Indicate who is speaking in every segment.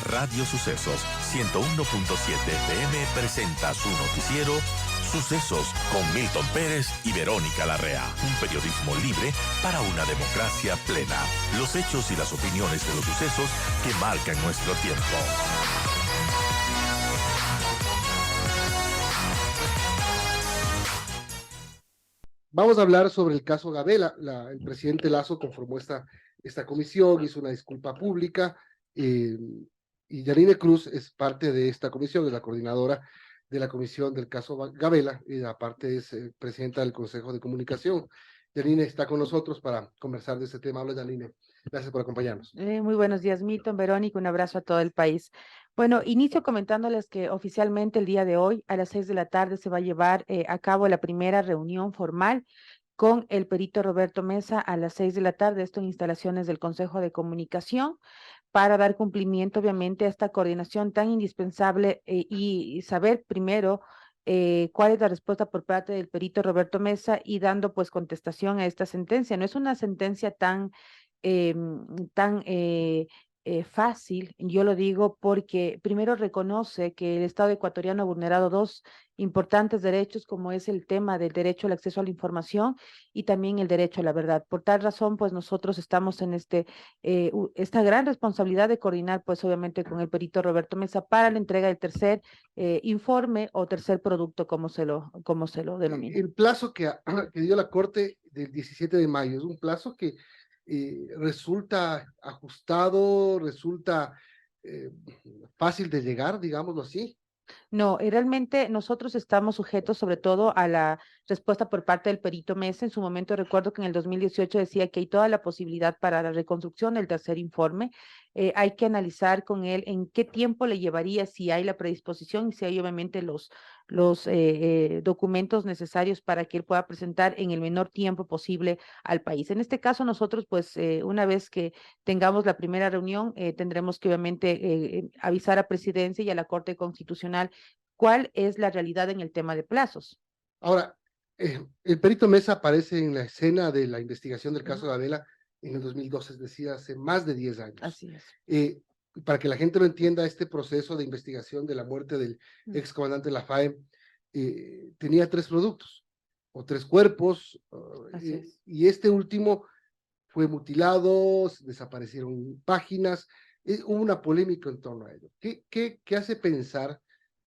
Speaker 1: Radio Sucesos 101.7 FM presenta su noticiero Sucesos con Milton Pérez y Verónica Larrea. Un periodismo libre para una democracia plena. Los hechos y las opiniones de los sucesos que marcan nuestro tiempo.
Speaker 2: Vamos a hablar sobre el caso Gabela. El presidente Lasso conformó esta comisión, hizo una disculpa pública, y Yanine Cruz es parte de esta comisión, es la coordinadora de la comisión del caso Gabela, y aparte es presidenta del Consejo de Comunicación. Yanine está con nosotros para conversar de este tema. Habla, Yanine. Gracias por acompañarnos.
Speaker 3: Muy buenos días, Milton, Verónica, un abrazo a todo el país. Bueno, inicio comentándoles que oficialmente el día de hoy a las 6 de la tarde se va a llevar a cabo la primera reunión formal con el perito Roberto Mesa a las 6 de la tarde, esto en instalaciones del Consejo de Comunicación, para dar cumplimiento, obviamente, a esta coordinación tan indispensable y saber primero cuál es la respuesta por parte del perito Roberto Mesa y dando pues contestación a esta sentencia. No es una sentencia eh, tan fácil, yo lo digo porque primero reconoce que el Estado ecuatoriano ha vulnerado dos importantes derechos, como es el tema del derecho al acceso a la información y también el derecho a la verdad. Por tal razón, pues nosotros estamos en esta gran responsabilidad de coordinar, pues obviamente con el perito Roberto Mesa para la entrega del tercer informe o tercer producto, como se lo denomina.
Speaker 2: El plazo que dio la Corte del 17 de mayo es un plazo que resulta ajustado, resulta fácil de llegar, digámoslo así.
Speaker 3: No, realmente nosotros estamos sujetos sobre todo a la respuesta por parte del perito Mesa. En su momento recuerdo que en el 2018 decía que hay toda la posibilidad para la reconstrucción del tercer informe. Hay que analizar con él en qué tiempo le llevaría, si hay la predisposición y si hay obviamente los documentos necesarios para que él pueda presentar en el menor tiempo posible al país. En este caso nosotros pues una vez que tengamos la primera reunión tendremos que obviamente avisar a Presidencia y a la Corte Constitucional cuál es la realidad en el tema de plazos.
Speaker 2: Ahora, el perito Mesa aparece en la escena de la investigación del caso de Adela en el 2012, es decir, hace más de 10 años.
Speaker 3: Así es.
Speaker 2: Para que la gente lo entienda, este proceso de investigación de la muerte del excomandante Lafaye tenía 3 productos o 3 cuerpos, y este último fue mutilado, desaparecieron páginas, hubo una polémica en torno a ello. ¿Qué hace pensar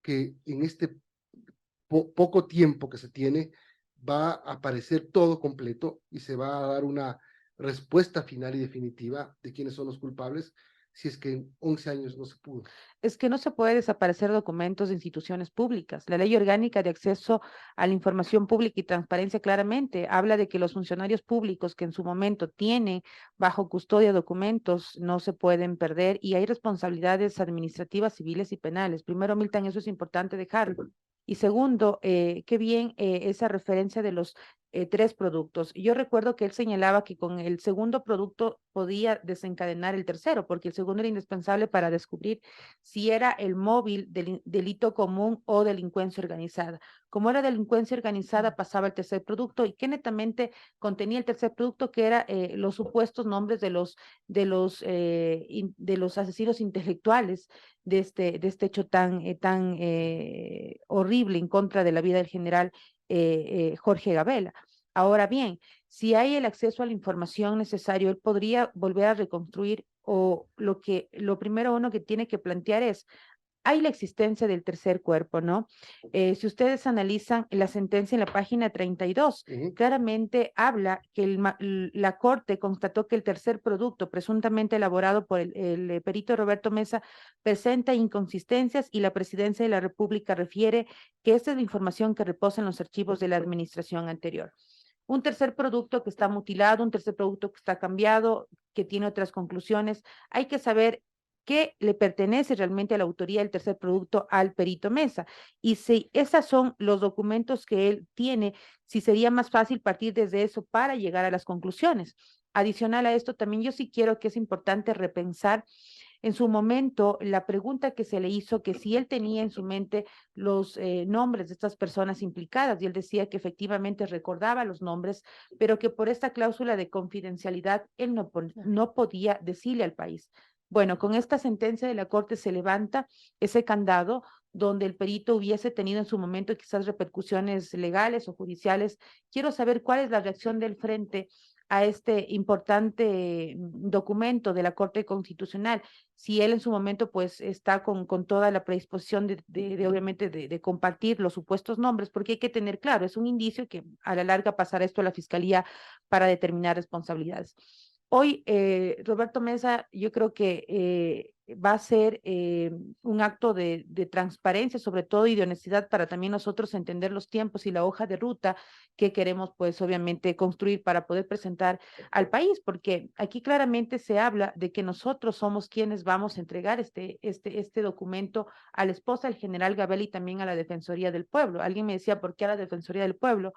Speaker 2: que en este poco tiempo que se tiene va a aparecer todo completo y se va a dar una respuesta final y definitiva de quiénes son los culpables, si es que en 11 años no se pudo?
Speaker 3: Es que no se puede desaparecer documentos de instituciones públicas. La Ley Orgánica de Acceso a la Información Pública y Transparencia claramente habla de que los funcionarios públicos que en su momento tienen bajo custodia documentos no se pueden perder y hay responsabilidades administrativas, civiles y penales. Primero, Milton, eso es importante dejarlo. Y segundo, qué bien esa referencia de los 3 productos. Yo recuerdo que él señalaba que con el segundo producto podía desencadenar el tercero, porque el segundo era indispensable para descubrir si era el móvil del delito común o delincuencia organizada. Como era delincuencia organizada, pasaba el tercer producto y que netamente contenía el tercer producto, que era los supuestos nombres de los asesinos intelectuales de este hecho tan horrible en contra de la vida del general Jorge Gabela. Ahora bien, si hay el acceso a la información necesario, él podría volver a reconstruir o lo primero uno que tiene que plantear es, hay la existencia del tercer cuerpo, ¿no? Si ustedes analizan la sentencia en la página 32, claramente habla que la Corte constató que el tercer producto, presuntamente elaborado por el perito Roberto Mesa, presenta inconsistencias y la Presidencia de la República refiere que esta es la información que reposa en los archivos de la administración anterior. Un tercer producto que está mutilado, un tercer producto que está cambiado, que tiene otras conclusiones. Hay que saber qué le pertenece realmente a la autoría del tercer producto al perito Mesa. Y si esos son los documentos que él tiene, si sería más fácil partir desde eso para llegar a las conclusiones. Adicional a esto, también yo sí quiero que es importante repensar en su momento la pregunta que se le hizo, que si él tenía en su mente los nombres de estas personas implicadas, y él decía que efectivamente recordaba los nombres, pero que por esta cláusula de confidencialidad él no podía decirle al país. Bueno, con esta sentencia de la Corte se levanta ese candado donde el perito hubiese tenido en su momento quizás repercusiones legales o judiciales. Quiero saber cuál es la reacción del frente a este importante documento de la Corte Constitucional, si él en su momento pues está con toda la predisposición obviamente de compartir los supuestos nombres, porque hay que tener claro, es un indicio que a la larga pasará esto a la Fiscalía para determinar responsabilidades. Hoy, Roberto Mesa, yo creo que va a ser un acto de transparencia, sobre todo, y de honestidad para también nosotros entender los tiempos y la hoja de ruta que queremos, pues, obviamente, construir para poder presentar al país, porque aquí claramente se habla de que nosotros somos quienes vamos a entregar este documento a la esposa del general Gabel y también a la Defensoría del Pueblo. Alguien me decía, ¿por qué a la Defensoría del Pueblo?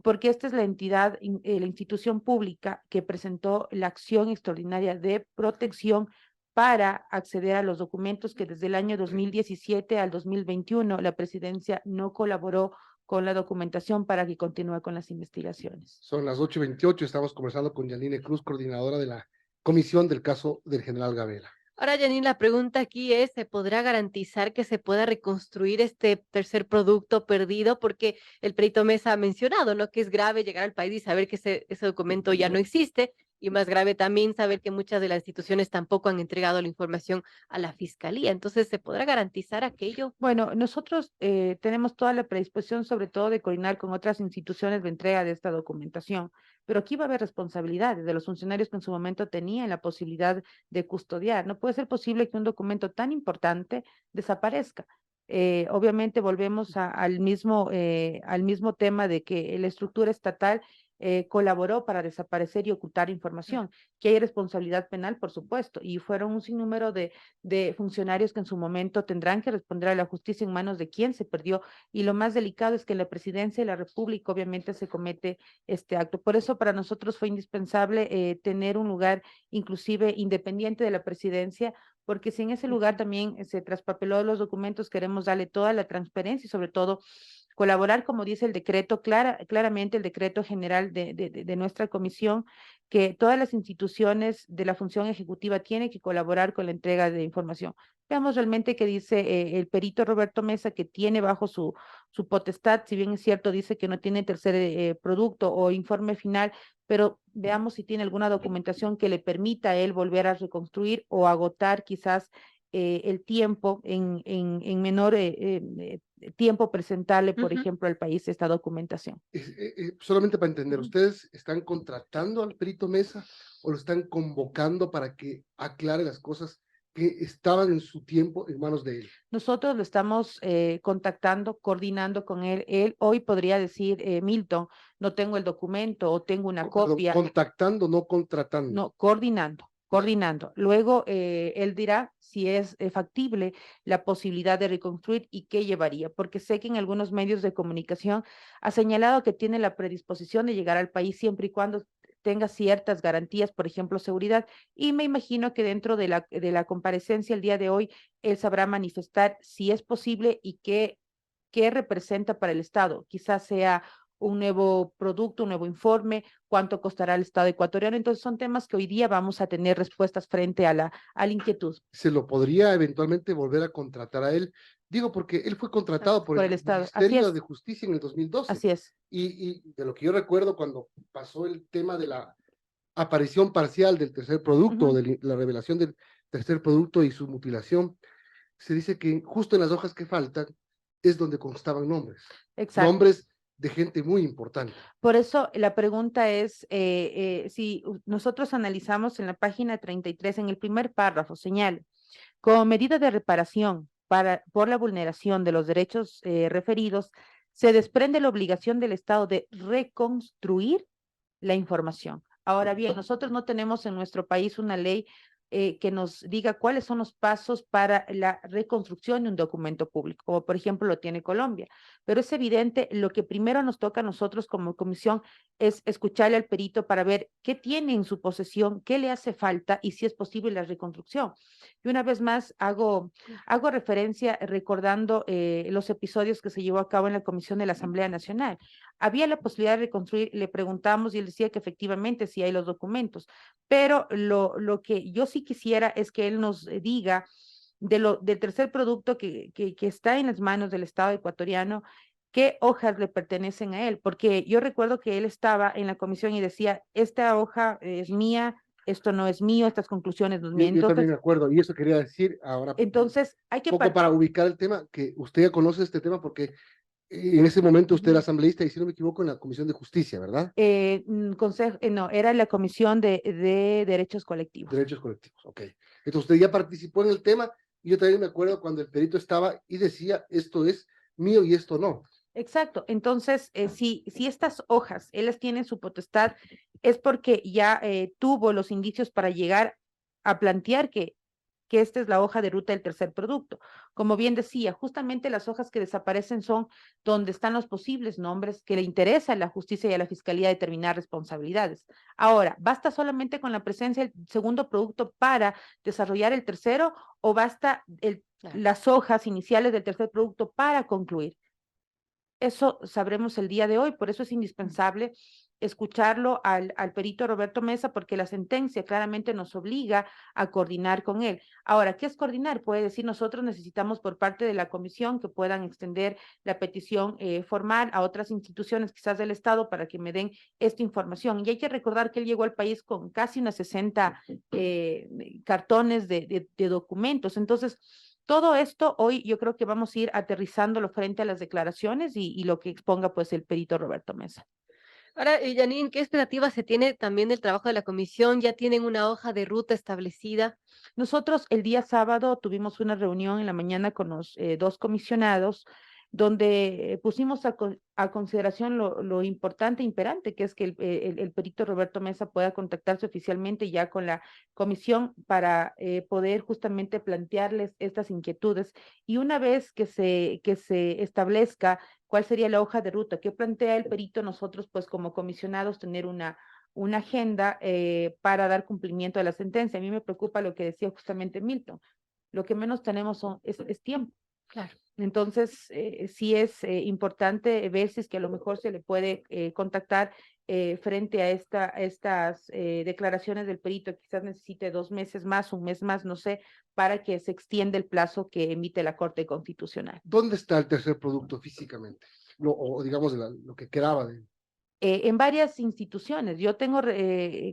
Speaker 3: Porque esta es la entidad, la institución pública que presentó la acción extraordinaria de protección para acceder a los documentos que desde el año 2017 al 2021 la presidencia no colaboró con la documentación para que continúe con las investigaciones.
Speaker 2: Son las 8:28, estamos conversando con Yanine Cruz, coordinadora de la comisión del caso del general Gabela.
Speaker 4: Ahora, Janine, la pregunta aquí es, ¿se podrá garantizar que se pueda reconstruir este tercer producto perdido? Porque el perito Mesa ha mencionado, ¿no?, que es grave llegar al país y saber que ese documento ya no existe, y más grave también saber que muchas de las instituciones tampoco han entregado la información a la Fiscalía. Entonces, ¿se podrá garantizar aquello?
Speaker 3: Bueno, nosotros tenemos toda la predisposición, sobre todo, de coordinar con otras instituciones la entrega de esta documentación, pero aquí va a haber responsabilidades de los funcionarios que en su momento tenían la posibilidad de custodiar. No puede ser posible que un documento tan importante desaparezca. Obviamente volvemos al mismo tema de que la estructura estatal colaboró para desaparecer y ocultar información, que hay responsabilidad penal, por supuesto, y fueron un sinnúmero de funcionarios que en su momento tendrán que responder a la justicia en manos de quien se perdió, y lo más delicado es que en la presidencia de la República obviamente se comete este acto. Por eso para nosotros fue indispensable tener un lugar inclusive independiente de la presidencia, porque si en ese lugar también se traspapeló los documentos, queremos darle toda la transparencia y sobre todo colaborar, como dice el decreto, claramente el decreto general de nuestra comisión, que todas las instituciones de la función ejecutiva tienen que colaborar con la entrega de información. Veamos realmente qué dice el perito Roberto Mesa, que tiene bajo su potestad, si bien es cierto, dice que no tiene tercer producto o informe final, pero veamos si tiene alguna documentación que le permita a él volver a reconstruir o agotar quizás el tiempo en menor tiempo presentarle, por ejemplo, al país esta documentación.
Speaker 2: Solamente para entender, ¿ustedes están contratando al perito Mesa o lo están convocando para que aclare las cosas que estaban en su tiempo en manos de él?
Speaker 3: Nosotros lo estamos contactando, coordinando con él. Él hoy podría decir, Milton, no tengo el documento o tengo una copia.
Speaker 2: Perdón, contactando, no contratando.
Speaker 3: No, coordinando. Luego él dirá si es factible la posibilidad de reconstruir y qué llevaría, porque sé que en algunos medios de comunicación ha señalado que tiene la predisposición de llegar al país siempre y cuando tenga ciertas garantías, por ejemplo, seguridad, y me imagino que dentro de la comparecencia el día de hoy, él sabrá manifestar si es posible y qué representa para el Estado. Quizás sea un nuevo producto, un nuevo informe, cuánto costará al Estado ecuatoriano. Entonces son temas que hoy día vamos a tener respuestas frente a la inquietud.
Speaker 2: ¿Se lo podría eventualmente volver a contratar a él? Digo, porque él fue contratado por el
Speaker 3: Estado.
Speaker 2: Ministerio de Justicia en el 2012.
Speaker 3: Así es.
Speaker 2: Y de lo que yo recuerdo cuando pasó el tema de la aparición parcial del tercer producto, de la revelación del tercer producto y su mutilación, se dice que justo en las hojas que faltan es donde constaban nombres.
Speaker 3: Exacto.
Speaker 2: Nombres de gente muy importante.
Speaker 3: Por eso la pregunta es, si nosotros analizamos en la página 33, en el primer párrafo, señala, como medida de reparación por la vulneración de los derechos referidos, se desprende la obligación del Estado de reconstruir la información. Ahora bien, nosotros no tenemos en nuestro país una ley que nos diga cuáles son los pasos para la reconstrucción de un documento público, como por ejemplo lo tiene Colombia. Pero es evidente, lo que primero nos toca a nosotros como comisión es escucharle al perito para ver qué tiene en su posesión, qué le hace falta y si es posible la reconstrucción. Y una vez más hago referencia recordando los episodios que se llevó a cabo en la Comisión de la Asamblea Nacional. Había la posibilidad de reconstruir, le preguntamos y él decía que efectivamente sí hay los documentos, pero lo que yo sí sí quisiera es que él nos diga del tercer producto que está en las manos del Estado ecuatoriano, qué hojas le pertenecen a él, porque yo recuerdo que él estaba en la comisión y decía, esta hoja es mía, esto no es mío, estas conclusiones no es mía.
Speaker 2: Yo también me acuerdo, y eso quería decir ahora,
Speaker 3: Entonces hay que
Speaker 2: poco para ubicar el tema, que usted ya conoce este tema porque en ese momento usted era asambleísta y si no me equivoco en la Comisión de Justicia, ¿verdad?
Speaker 3: no, era la Comisión de Derechos Colectivos.
Speaker 2: Derechos colectivos, ok. Entonces usted ya participó en el tema y yo también me acuerdo cuando el perito estaba y decía, esto es mío y esto no.
Speaker 3: Exacto. Entonces, si estas hojas, él las tiene en su potestad, es porque ya tuvo los indicios para llegar a plantear que esta es la hoja de ruta del tercer producto. Como bien decía, justamente las hojas que desaparecen son donde están los posibles nombres que le interesa a la justicia y a la fiscalía determinar responsabilidades. Ahora, ¿basta solamente con la presencia del segundo producto para desarrollar el tercero o basta las hojas iniciales del tercer producto para concluir? Eso sabremos el día de hoy, por eso es indispensable escucharlo al perito Roberto Mesa, porque la sentencia claramente nos obliga a coordinar con él. Ahora, ¿qué es coordinar? Puede decir, nosotros necesitamos por parte de la comisión que puedan extender la petición formal a otras instituciones, quizás del Estado, para que me den esta información. Y hay que recordar que él llegó al país con casi unas 60 cartones de documentos. Entonces, todo esto hoy yo creo que vamos a ir aterrizándolo frente a las declaraciones y lo que exponga pues el perito Roberto Mesa.
Speaker 4: Ahora, Janine, ¿qué expectativas se tiene también del trabajo de la comisión? ¿Ya tienen una hoja de ruta establecida?
Speaker 3: Nosotros el día sábado tuvimos una reunión en la mañana con los dos comisionados donde pusimos a consideración lo importante e imperante que es que el perito Roberto Mesa pueda contactarse oficialmente ya con la comisión para poder justamente plantearles estas inquietudes. Y una vez que se establezca cuál sería la hoja de ruta que plantea el perito, nosotros pues como comisionados tener una agenda para dar cumplimiento a la sentencia. A mí me preocupa lo que decía justamente Milton. Lo que menos tenemos es tiempo.
Speaker 4: Claro.
Speaker 3: Entonces, sí es importante ver si es que a lo mejor se le puede contactar frente a estas declaraciones del perito. Quizás necesite 2 meses más, 1 mes más, no sé, para que se extienda el plazo que emite la Corte Constitucional.
Speaker 2: ¿Dónde está el tercer producto físicamente? O digamos lo que quedaba de él.
Speaker 3: En varias instituciones. Yo tengo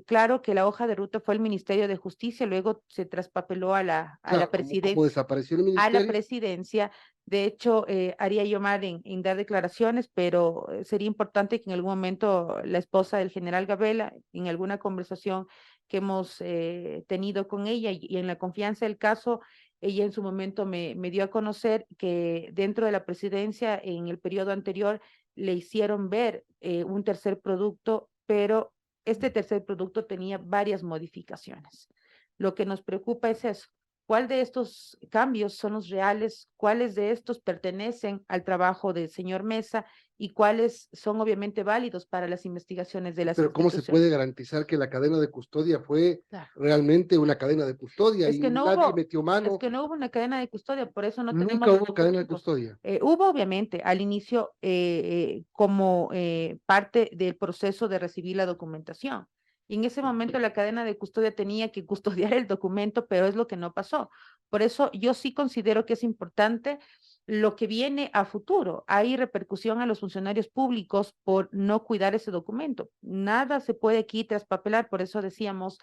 Speaker 3: claro que la hoja de ruta fue el Ministerio de Justicia, luego se traspapeló a la
Speaker 2: Claro, como desapareció el
Speaker 3: a la
Speaker 2: ministerio.
Speaker 3: presidencia. De hecho, haría yo mal en dar declaraciones, pero sería importante que en algún momento la esposa del general Gabela, en alguna conversación que hemos tenido con ella y en la confianza del caso, ella en su momento me dio a conocer que dentro de la presidencia, en el periodo anterior, le hicieron ver un tercer producto, pero este tercer producto tenía varias modificaciones. Lo que nos preocupa es eso. ¿Cuál de estos cambios son los reales? ¿Cuáles de estos pertenecen al trabajo del señor Mesa? Y cuáles son obviamente válidos para las investigaciones de las
Speaker 2: Pero ¿cómo se
Speaker 3: instituciones?
Speaker 2: puede garantizar que la cadena de custodia fue
Speaker 3: Claro.
Speaker 2: realmente una cadena de custodia
Speaker 3: Es
Speaker 2: y
Speaker 3: que no
Speaker 2: nadie
Speaker 3: hubo,
Speaker 2: metió mano?
Speaker 3: es que no hubo una cadena de custodia, por eso no tenemos
Speaker 2: Nunca
Speaker 3: los
Speaker 2: hubo cadena de
Speaker 3: documentos.
Speaker 2: custodia.
Speaker 3: Hubo obviamente al inicio como parte del proceso de recibir la documentación. Y en ese momento la cadena de custodia tenía que custodiar el documento, pero es lo que no pasó. Por eso yo sí considero que es importante lo que viene a futuro. Hay repercusión a los funcionarios públicos por no cuidar ese documento. Nada se puede aquí traspapelar, por eso decíamos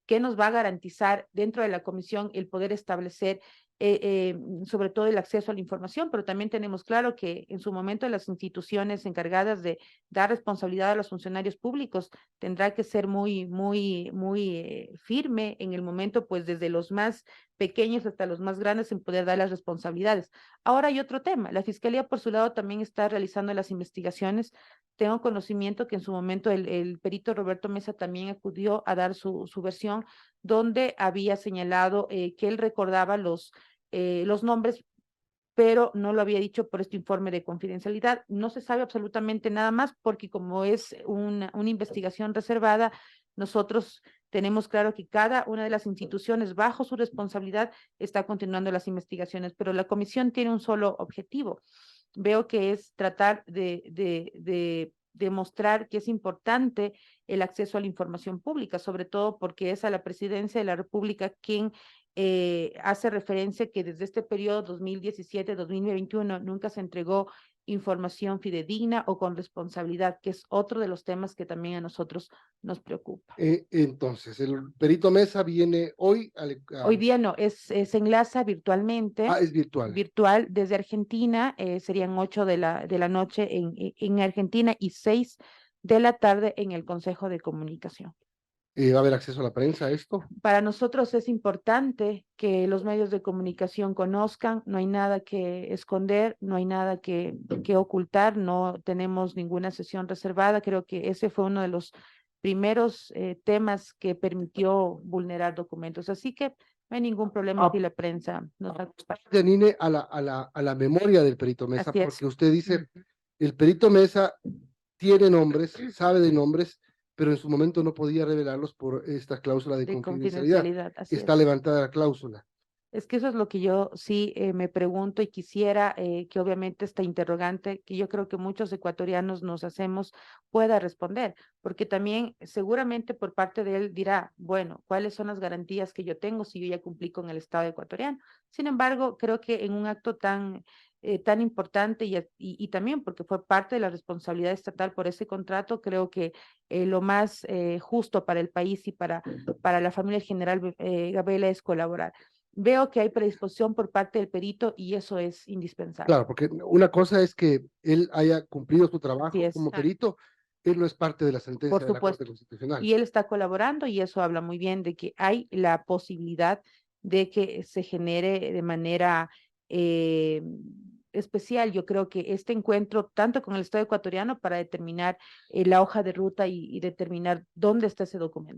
Speaker 3: que nos va a garantizar dentro de la comisión el poder establecer sobre todo el acceso a la información, pero también tenemos claro que en su momento las instituciones encargadas de dar responsabilidad a los funcionarios públicos tendrá que ser muy firme en el momento, pues desde los más pequeños hasta los más grandes en poder dar las responsabilidades. Ahora hay otro tema, la Fiscalía por su lado también está realizando las investigaciones. Tengo conocimiento que en su momento el perito Roberto Mesa también acudió a dar su versión donde había señalado que él recordaba los nombres, pero no lo había dicho por este informe de confidencialidad. No se sabe absolutamente nada más porque como es una investigación reservada, nosotros tenemos claro que cada una de las instituciones bajo su responsabilidad está continuando las investigaciones, pero la comisión tiene un solo objetivo. Veo que es tratar de demostrar que es importante el acceso a la información pública, sobre todo porque es a la Presidencia de la República quien hace referencia que desde este periodo 2017-2021 nunca se entregó información fidedigna o con responsabilidad, que es otro de los temas que también a nosotros nos preocupa.
Speaker 2: Entonces, el perito Mesa viene hoy.
Speaker 3: Hoy día no, se enlaza virtualmente.
Speaker 2: Es virtual.
Speaker 3: Virtual desde Argentina, serían 8 de la noche en Argentina y 6 de la tarde en el Consejo de Comunicación.
Speaker 2: ¿Va a haber acceso a la prensa a esto?
Speaker 3: Para nosotros es importante que los medios de comunicación conozcan, no hay nada que esconder, no hay nada que ocultar, no tenemos ninguna sesión reservada. Creo que ese fue uno de los primeros temas que permitió vulnerar documentos. Así que no hay ningún problema si la prensa nos acompaña.
Speaker 2: Janine, a la memoria del perito Mesa,
Speaker 3: Así es.
Speaker 2: porque usted dice, el perito Mesa tiene nombres, sabe de nombres, pero en su momento no podía revelarlos por esta cláusula de confidencialidad.
Speaker 3: Así
Speaker 2: Está
Speaker 3: es.
Speaker 2: levantada la cláusula.
Speaker 3: Es que eso es lo que yo sí me pregunto y quisiera que obviamente esta interrogante, que yo creo que muchos ecuatorianos nos hacemos, pueda responder, porque también seguramente por parte de él dirá, bueno, ¿cuáles son las garantías que yo tengo si yo ya cumplí con el Estado ecuatoriano? Sin embargo, creo que en un acto tan importante y también porque fue parte de la responsabilidad estatal por ese contrato, creo que lo más justo para el país y para la familia general Gabela es colaborar. Veo que hay predisposición por parte del perito y eso es indispensable.
Speaker 2: Claro, porque una cosa es que él haya cumplido su trabajo como perito, él no es parte de la sentencia de la Corte Constitucional.
Speaker 3: Y él está colaborando y eso habla muy bien de que hay la posibilidad de que se genere de manera especial. Yo creo que este encuentro, tanto con el Estado ecuatoriano, para determinar la hoja de ruta y determinar dónde está ese documento.